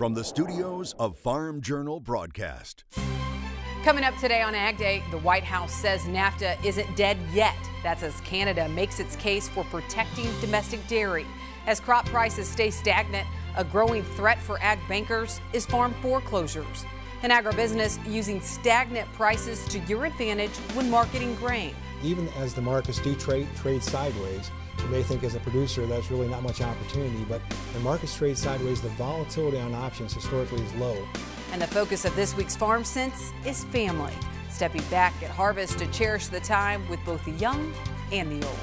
from the studios of Farm Journal Broadcast. Coming up today on Ag Day, the White House says NAFTA isn't dead yet. That's as Canada makes its case for protecting domestic dairy. As crop prices stay stagnant, a growing threat for ag bankers is farm foreclosures. An agribusiness using stagnant prices to your advantage when marketing grain. Even as the markets do trade sideways, you may think as a producer that's really not much opportunity, but when markets trade sideways, the volatility on options historically is low. And the focus of this week's Farm Sense is family, stepping back at harvest to cherish the time with both the young and the old.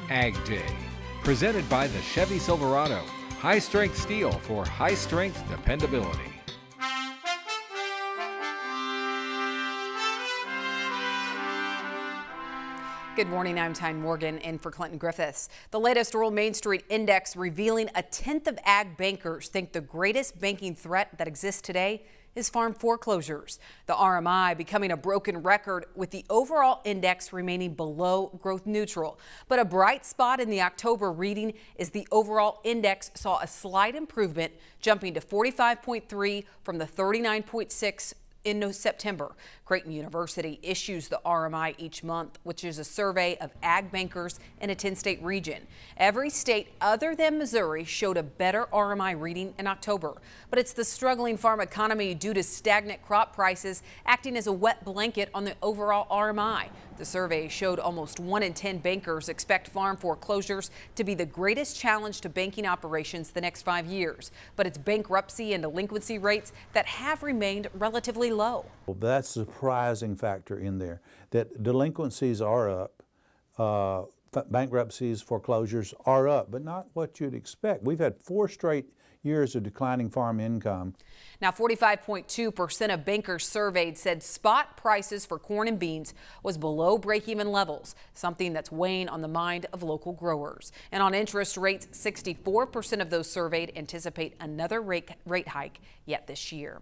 Ag Day, presented by the Chevy Silverado. High-strength steel for high-strength dependability. Good morning, I'm Tyne Morgan in for Clinton Griffiths. The latest rural Mainstreet Index revealing a tenth of ag bankers think the greatest banking threat that exists today is farm foreclosures. The RMI becoming a broken record with the overall index remaining below growth neutral. But a bright spot in the October reading is the overall index saw a slight improvement, jumping to 45.3 from the 39.6 in September. Creighton University issues the RMI each month, which is a survey of ag bankers in a 10-state region. Every state other than Missouri showed a better RMI reading in October. But it's the struggling farm economy due to stagnant crop prices acting as a wet blanket on the overall RMI. The survey showed almost 1 in 10 bankers expect farm foreclosures to be the greatest challenge to banking operations the next 5 years. But it's bankruptcy and delinquency rates that have remained relatively low. Well, that's a surprising factor in there, that delinquencies are up, bankruptcies, foreclosures are up, but not what you'd expect. We've had 4 straight years of declining farm income. Now, 45.2% of bankers surveyed said spot prices for corn and beans was below break-even levels, something that's weighing on the mind of local growers. And on interest rates, 64% of those surveyed anticipate another rate hike yet this year.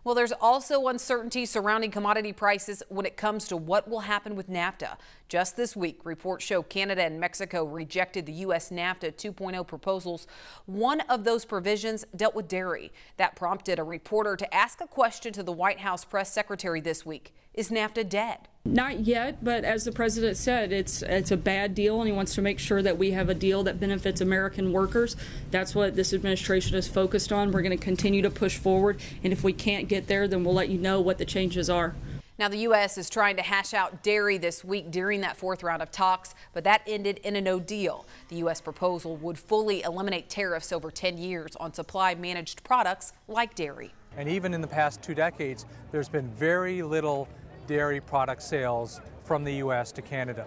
Well, there's also uncertainty surrounding commodity prices when it comes to what will happen with NAFTA. Just this week, reports show Canada and Mexico rejected the U.S. NAFTA 2.0 proposals. One of those provisions dealt with dairy. That prompted a reporter to ask a question to the White House press secretary this week. Is NAFTA dead? Not yet, but as the president said, it's a bad deal, and he wants to make sure that we have a deal that benefits American workers. That's what this administration is focused on. We're going to continue to push forward, and if we can't get there, then we'll let you know what the changes are. Now, the U.S. is trying to hash out dairy this week during that 4th round of talks, but that ended in a no deal. The U.S. proposal would fully eliminate tariffs over 10 years on supply-managed products like dairy. And even in the past 2 decades, there's been very little dairy product sales from the U.S. to Canada.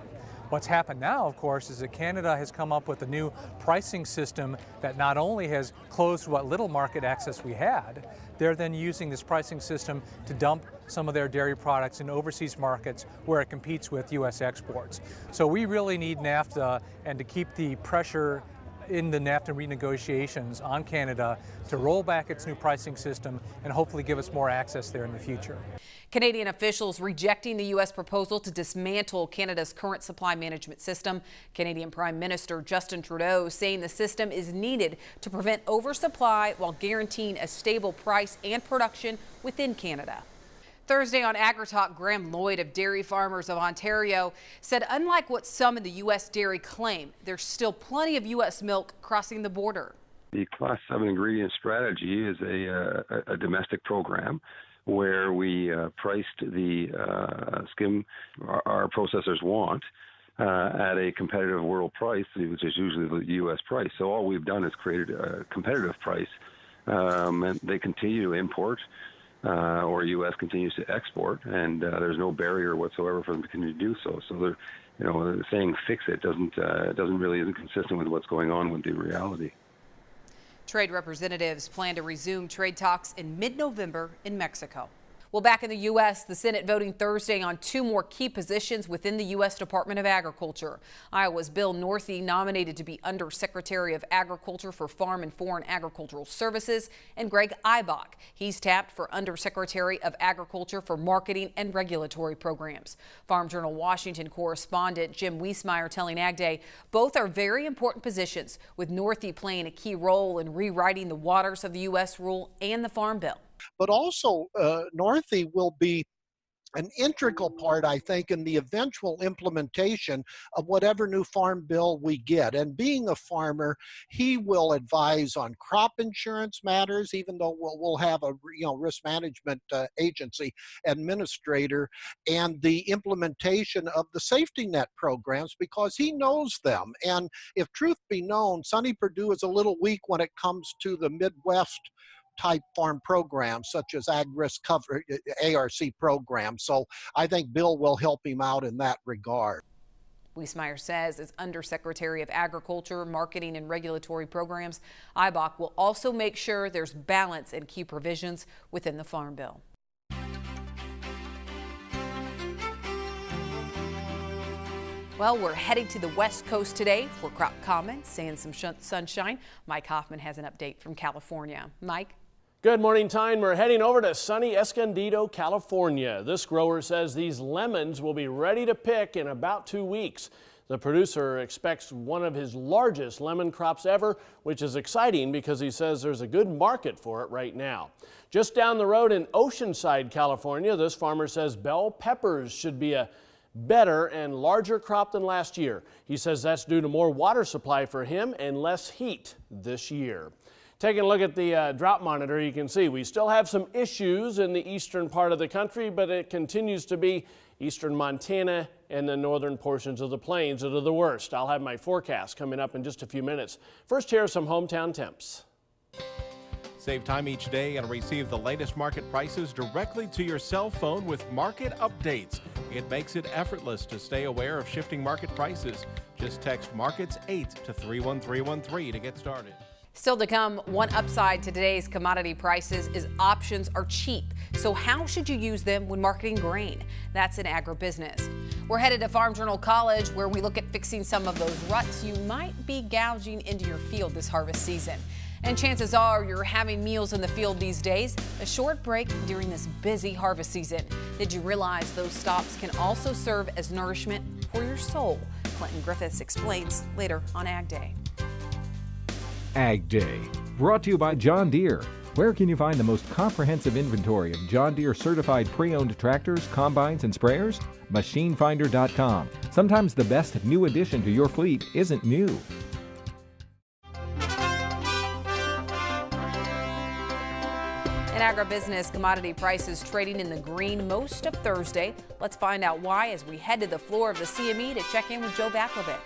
What's happened now, of course, is that Canada has come up with a new pricing system that not only has closed what little market access we had, they're then using this pricing system to dump some of their dairy products in overseas markets where it competes with U.S. exports. So we really need NAFTA, and to keep the pressure in the NAFTA renegotiations on Canada to roll back its new pricing system and hopefully give us more access there in the future. Canadian officials rejecting the U.S. proposal to dismantle Canada's current supply management system. Canadian Prime Minister Justin Trudeau saying the system is needed to prevent oversupply while guaranteeing a stable price and production within Canada. Thursday on AgriTalk, Graham Lloyd of Dairy Farmers of Ontario said unlike what some in the U.S. dairy claim, there's still plenty of U.S. milk crossing the border. The Class 7 ingredient strategy is a domestic program where we priced the skim our processors want at a competitive world price, which is usually the U.S. price. So all we've done is created a competitive price, and they continue to import. Or U.S. continues to export, and there's no barrier whatsoever for them to continue to do so. So they're, saying fix it isn't consistent with what's going on with the reality. Trade representatives plan to resume trade talks in mid-November in Mexico. Well, Well, back in the U.S., the Senate voting Thursday on 2 more key positions within the U.S. Department of Agriculture. Iowa's Bill Northey nominated to be Undersecretary of Agriculture for Farm and Foreign Agricultural Services, and Greg Ibach. He's tapped for Undersecretary of Agriculture for Marketing and Regulatory Programs. Farm Journal Washington correspondent Jim Wiesmeyer telling AgDay both are very important positions, with Northey playing a key role in rewriting the waters of the U.S. rule and the Farm Bill. But also, Northey will be an integral part, I think, in the eventual implementation of whatever new farm bill we get. And being a farmer, he will advise on crop insurance matters, even though we'll have a risk management agency administrator, and the implementation of the safety net programs, because he knows them. And if truth be known, Sonny Perdue is a little weak when it comes to the Midwest type farm programs such as ag risk cover ARC programs. So I think Bill will help him out in that regard. Wiesmeyer says as Undersecretary of Agriculture, Marketing and Regulatory Programs, Ibach will also make sure there's balance in key provisions within the Farm Bill. Well, we're heading to the West Coast today for crop comments and some sunshine. Mike Hoffman has an update from California. Mike? Good morning, Tyne. We're heading over to sunny Escondido, California. This grower says these lemons will be ready to pick in about 2 weeks. The producer expects one of his largest lemon crops ever, which is exciting because he says there's a good market for it right now. Just down the road in Oceanside, California, this farmer says bell peppers should be a better and larger crop than last year. He says that's due to more water supply for him and less heat this year. Taking a look at the drought monitor, you can see we still have some issues in the eastern part of the country, but it continues to be eastern Montana and the northern portions of the plains that are the worst. I'll have my forecast coming up in just a few minutes. First, here are some hometown temps. Save time each day and receive the latest market prices directly to your cell phone with market updates. It makes it effortless to stay aware of shifting market prices. Just text Markets 8 to 31313 to get started. Still to come, one upside to today's commodity prices is options are cheap. So how should you use them when marketing grain? That's in agribusiness. We're headed to Farm Journal College, where we look at fixing some of those ruts you might be gouging into your field this harvest season. And chances are you're having meals in the field these days, a short break during this busy harvest season. Did you realize those stops can also serve as nourishment for your soul? Clinton Griffiths explains later on AgDay. AgDay, brought to you by John Deere. Where can you find the most comprehensive inventory of John Deere certified pre-owned tractors, combines, and sprayers? MachineFinder.com. Sometimes the best new addition to your fleet isn't new. In agribusiness, commodity prices trading in the green most of Thursday. Let's find out why as we head to the floor of the CME to check in with Joe Vaclavik.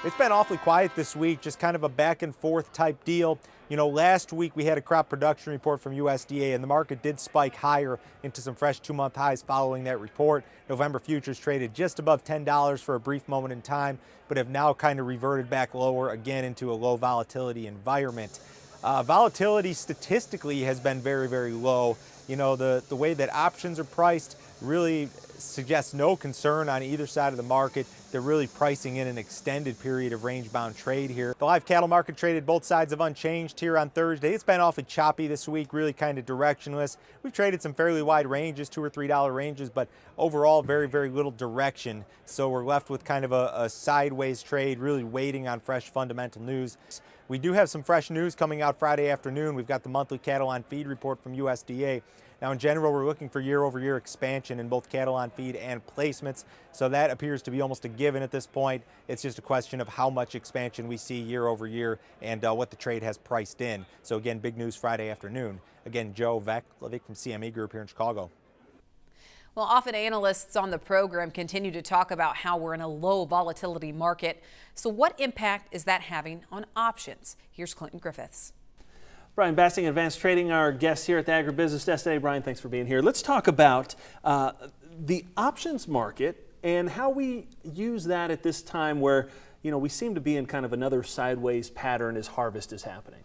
It's been awfully quiet this week, just kind of a back and forth type deal. You know, last week we had a crop production report from USDA and the market did spike higher into some fresh 2-month highs following that report. November futures traded just above $10 for a brief moment in time, but have now kind of reverted back lower again into a low volatility environment. Volatility statistically has been very, very low. You know, the way that options are priced really suggests no concern on either side of the market. They're really pricing in an extended period of range-bound trade here. The live cattle market traded both sides of unchanged here on Thursday. It's been awfully choppy this week, really kind of directionless. We've traded some fairly wide ranges, $2 or $3 ranges, but overall very, very little direction. So we're left with kind of a sideways trade, really waiting on fresh fundamental news. We do have some fresh news coming out Friday afternoon. We've got the monthly cattle on feed report from USDA. Now, in general, we're looking for year-over-year expansion in both cattle on feed and placements, so that appears to be almost a given at this point. It's just a question of how much expansion we see year-over-year and what the trade has priced in. So again, big news Friday afternoon. Again, Joe Vaclavik from CME Group here in Chicago. Well, often analysts on the program continue to talk about how we're in a low volatility market. So what impact is that having on options? Here's Clinton Griffiths. Brian Basting, Advanced Trading, our guest here at the Agribusiness Desk today. Brian, thanks for being here. Let's talk about the options market and how we use that at this time where, you know, we seem to be in kind of another sideways pattern as harvest is happening.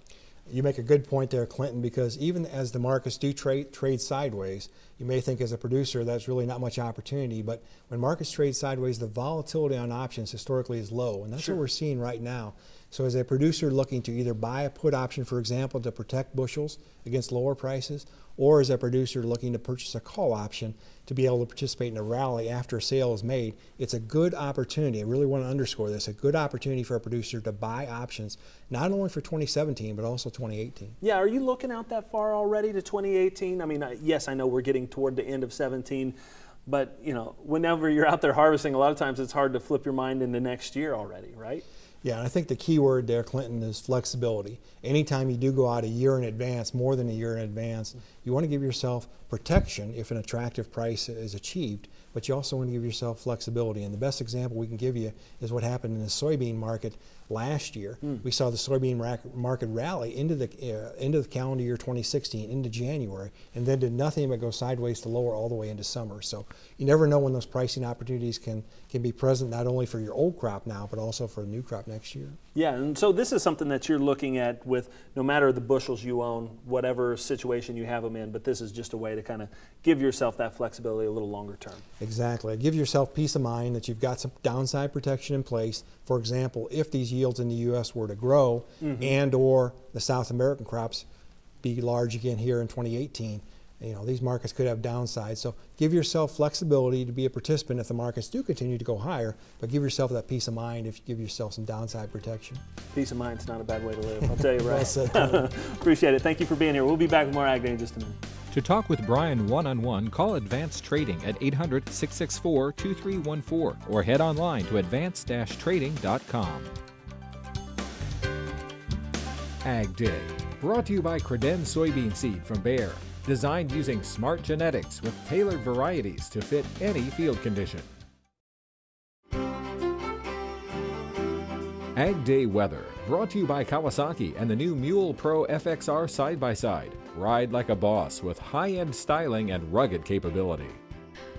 You make a good point there, Clinton, because even as the markets do trade sideways, you may think as a producer that's really not much opportunity, but when markets trade sideways, the volatility on options historically is low, and that's what we're seeing right now. So as a producer looking to either buy a put option, for example, to protect bushels against lower prices, or as a producer looking to purchase a call option to be able to participate in a rally after a sale is made, it's a good opportunity. I really want to underscore this, a good opportunity for a producer to buy options, not only for 2017, but also 2018. Yeah, are you looking out that far already to 2018? I mean, yes, I know we're getting toward the end of 17, but you know, whenever you're out there harvesting, a lot of times it's hard to flip your mind into next year already, right? Yeah, and I think the key word there, Clinton, is flexibility. Anytime you do go out a year in advance, more than a year in advance, you want to give yourself protection if an attractive price is achieved, but you also want to give yourself flexibility. And the best example we can give you is what happened in the soybean market last year. We saw the soybean market rally into the calendar year 2016, into January, and then did nothing but go sideways to lower all the way into summer. So you never know when those pricing opportunities can be present, not only for your old crop now, but also for a new crop next year. Yeah, and so this is something that you're looking at with no matter the bushels you own, whatever situation you have them in, but this is just a way to kind of give yourself that flexibility a little longer term. Exactly. Give yourself peace of mind that you've got some downside protection in place. For example, if these yields in the U.S. were to grow and or the South American crops be large again here in 2018, you know, these markets could have downside. So give yourself flexibility to be a participant if the markets do continue to go higher, but give yourself that peace of mind if you give yourself some downside protection. Peace of mind's not a bad way to live, I'll tell you, right? Well said. Appreciate it. Thank you for being here. We'll be back with more AgDay in just a minute. To talk with Brian one-on-one, call Advanced Trading at 800-664-2314 or head online to advanced-trading.com. AgDay, brought to you by Credenz soybean seed from Bayer. Designed using smart genetics with tailored varieties to fit any field condition. AgDay weather, brought to you by Kawasaki and the new Mule Pro FXR side-by-side. Ride like a boss with high-end styling and rugged capability.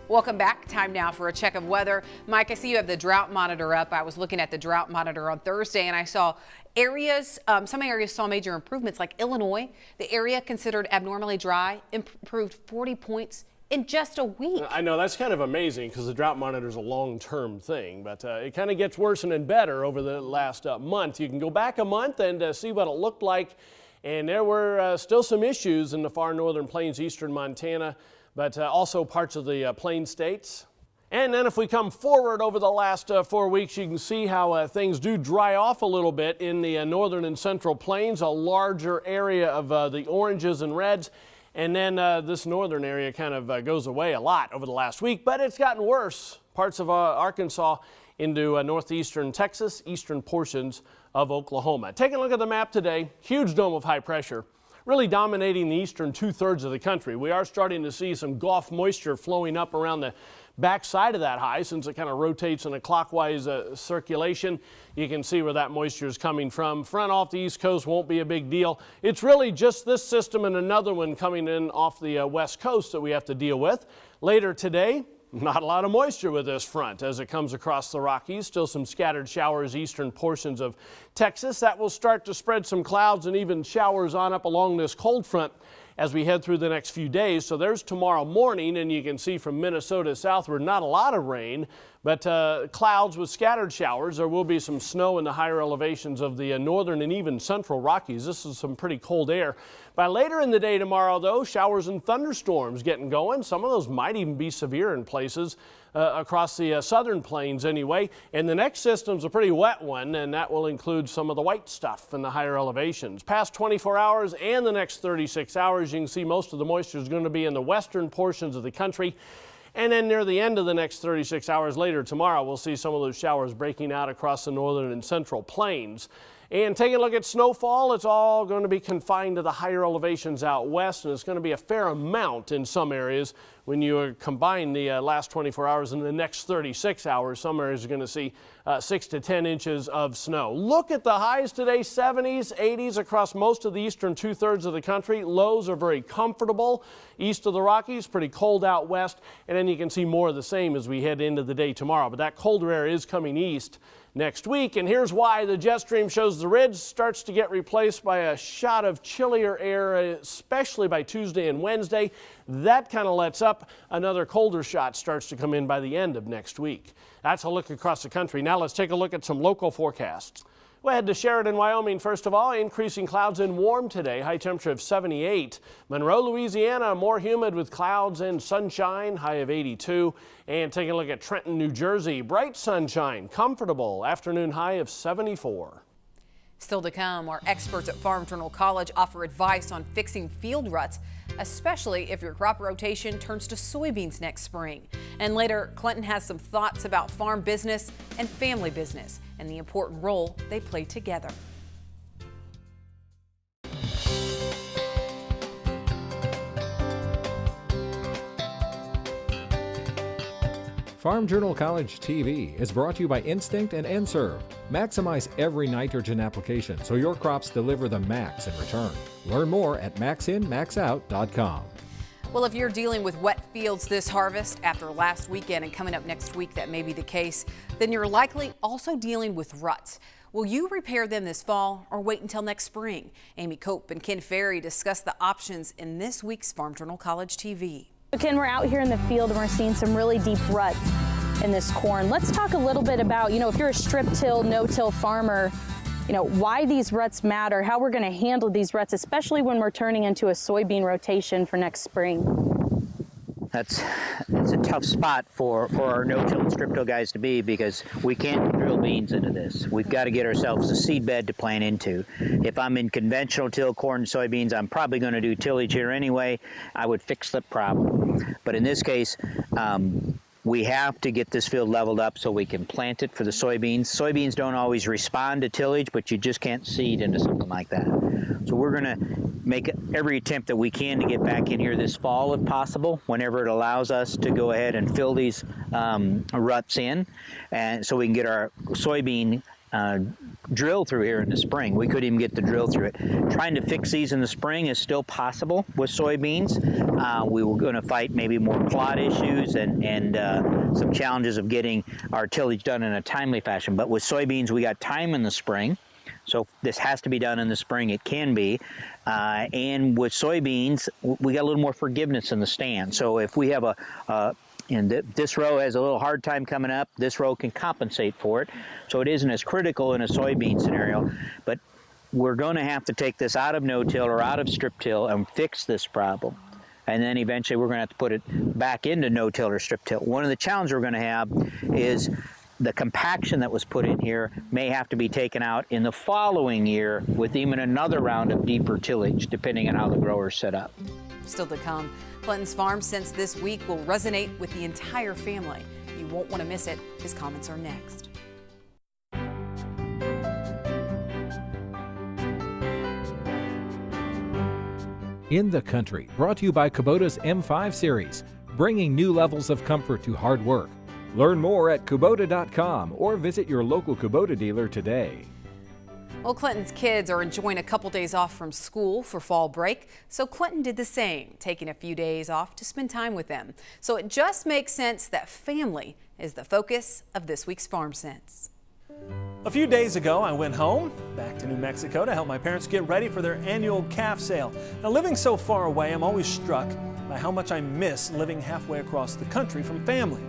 Welcome back. Time now for a check of weather. Mike, I see you have the drought monitor up. I was looking at the drought monitor on Thursday and I saw some areas saw major improvements, like Illinois. The area considered abnormally dry improved 40 points in just a week. I know, that's kind of amazing because the drought monitor is a long-term thing, but it kind of gets worse and better over the last month. You can go back a month and see what it looked like, and there were still some issues in the far northern plains, eastern Montana, but also parts of the plain states. And then if we come forward over the last 4 weeks, you can see how things do dry off a little bit in the northern and central plains, a larger area of the oranges and reds. And then this northern area kind of goes away a lot over the last week, but it's gotten worse. Parts of Arkansas into northeastern Texas, eastern portions of Oklahoma. Taking a look at the map today, huge dome of high pressure, really dominating the eastern 2/3 of the country. We are starting to see some Gulf moisture flowing up around the backside of that high since it kind of rotates in a clockwise circulation. You can see where that moisture is coming from. Front off the east coast won't be a big deal. It's really just this system and another one coming in off the west coast that we have to deal with. Later today, not a lot of moisture with this front as it comes across the Rockies. Still some scattered showers eastern portions of Texas. That will start to spread some clouds and even showers on up along this cold front as we head through the next few days. So there's tomorrow morning, and you can see from Minnesota southward, not a lot of rain, but clouds with scattered showers. There will be some snow in the higher elevations of the northern and even central Rockies. This is some pretty cold air. By later in the day tomorrow, though, showers and thunderstorms getting going. Some of those might even be severe in places across the southern plains anyway. And the next system's a pretty wet one, and that will include some of the white stuff in the higher elevations. Past 24 hours and the next 36 hours, you can see most of the moisture is going to be in the western portions of the country. And then near the end of the next 36 hours later tomorrow, we'll see some of those showers breaking out across the northern and central plains. And taking a look at snowfall, it's all going to be confined to the higher elevations out west, and it's going to be a fair amount in some areas. When you combine the last 24 hours and the next 36 hours, some areas are going to see 6 to 10 inches of snow. Look at the highs today, 70s, 80s across most of the eastern 2/3 of the country. Lows are very comfortable east of the Rockies, pretty cold out west, and then you can see more of the same as we head into the day tomorrow. But that colder air is coming east next week. And here's why. The jet stream shows the ridge starts to get replaced by a shot of chillier air, especially by Tuesday and Wednesday. That kind of lets up. Another colder shot starts to come in by the end of next week. That's a look across the country. Now let's take a look at some local forecasts. We'll head to Sheridan, Wyoming. First of all, increasing clouds and warm today. High temperature of 78. Monroe, Louisiana, more humid with clouds and sunshine. High of 82. And taking a look at Trenton, New Jersey. Bright sunshine, comfortable. Afternoon high of 74. Still to come, our experts at Farm Journal College offer advice on fixing field ruts, especially if your crop rotation turns to soybeans next spring. And later, Clinton has some thoughts about farm business and family business and the important role they play together. Farm Journal College TV is brought to you by Instinct and N-Serve. Maximize every nitrogen application so your crops deliver the max in return. Learn more at maxinmaxout.com. Well, if you're dealing with wet fields this harvest after last weekend and coming up next week, that may be the case, then you're likely also dealing with ruts. Will you repair them this fall or wait until next spring? Amy Cope and Ken Ferry discuss the options in this week's Farm Journal College TV. Ken, we're out here in the field and we're seeing some really deep ruts in this corn. Let's talk a little bit about, if you're a strip till, no-till farmer, why these ruts matter, how we're going to handle these ruts, especially when we're turning into a soybean rotation for next spring. It's a tough spot for our no-till and strip-till guys to be, because we can't drill beans into this. We've got to get ourselves a seed bed to plant into. If I'm in conventional till corn and soybeans, I'm probably going to do tillage here anyway. I would fix the problem. But in this case, we have to get this field leveled up so we can plant it for the soybeans. Soybeans don't always respond to tillage, but you just can't seed into something like that. So we're going to make every attempt that we can to get back in here this fall if possible, whenever it allows us to go ahead and fill these ruts in, and so we can get our soybean drill through here in the spring. We couldn't even get the drill through it. Trying to fix these in the spring is still possible with soybeans. We were going to fight maybe more clod issues and some challenges of getting our tillage done in a timely fashion. But with soybeans, we got time in the spring. So this has to be done in the spring. It can be. And with soybeans, we got a little more forgiveness in the stand. So if we have this row has a little hard time coming up, this row can compensate for it. So it isn't as critical in a soybean scenario, but we're going to have to take this out of no-till or out of strip-till and fix this problem. And then eventually we're going to have to put it back into no-till or strip-till. One of the challenges we're going to have is the compaction that was put in here may have to be taken out in the following year with even another round of deeper tillage, depending on how the grower's set up. Still to come, Clinton's Farm Sense this week will resonate with the entire family. You won't want to miss it. His comments are next. In the Country, brought to you by Kubota's M5 series, bringing new levels of comfort to hard work. Learn more at Kubota.com or visit your local Kubota dealer today. Well, Clinton's kids are enjoying a couple days off from school for fall break, so Clinton did the same, taking a few days off to spend time with them. So it just makes sense that family is the focus of this week's Farm Sense. A few days ago, I went home, back to New Mexico, to help my parents get ready for their annual calf sale. Now, living so far away, I'm always struck by how much I miss living halfway across the country from family.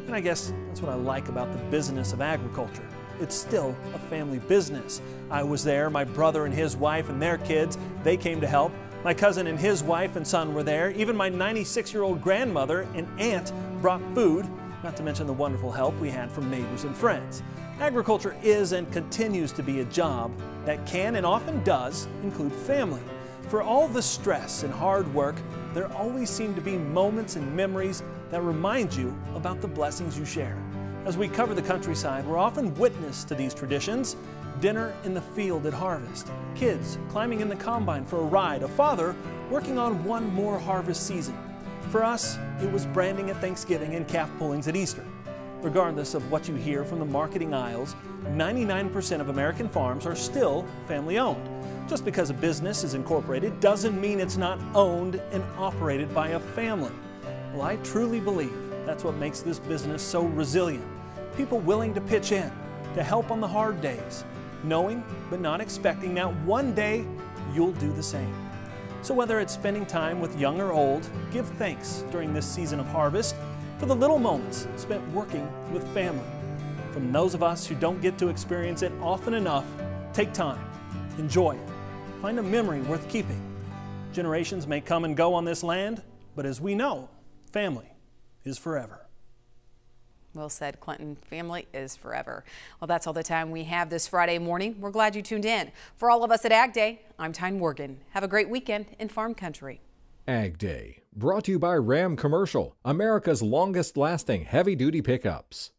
And I guess that's what I like about the business of agriculture. It's still a family business. I was there, my brother and his wife and their kids, they came to help. My cousin and his wife and son were there. Even my 96-year-old grandmother and aunt brought food, not to mention the wonderful help we had from neighbors and friends. Agriculture is and continues to be a job that can and often does include family. For all the stress and hard work, there always seem to be moments and memories that remind you about the blessings you share. As we cover the countryside, we're often witness to these traditions. Dinner in the field at harvest, kids climbing in the combine for a ride, a father working on one more harvest season. For us, it was branding at Thanksgiving and calf pullings at Easter. Regardless of what you hear from the marketing aisles, 99% of American farms are still family-owned. Just because a business is incorporated doesn't mean it's not owned and operated by a family. Well, I truly believe that's what makes this business so resilient. People willing to pitch in, to help on the hard days, knowing but not expecting that one day you'll do the same. So whether it's spending time with young or old, give thanks during this season of harvest for the little moments spent working with family. From those of us who don't get to experience it often enough, take time, enjoy it, find a memory worth keeping. Generations may come and go on this land, but as we know, family is forever. Well said, Clinton. Family is forever. Well, that's all the time we have this Friday morning. We're glad you tuned in. For all of us at AgDay, I'm Tyne Morgan. Have a great weekend in farm country. AgDay, brought to you by Ram Commercial, America's longest lasting heavy-duty pickups.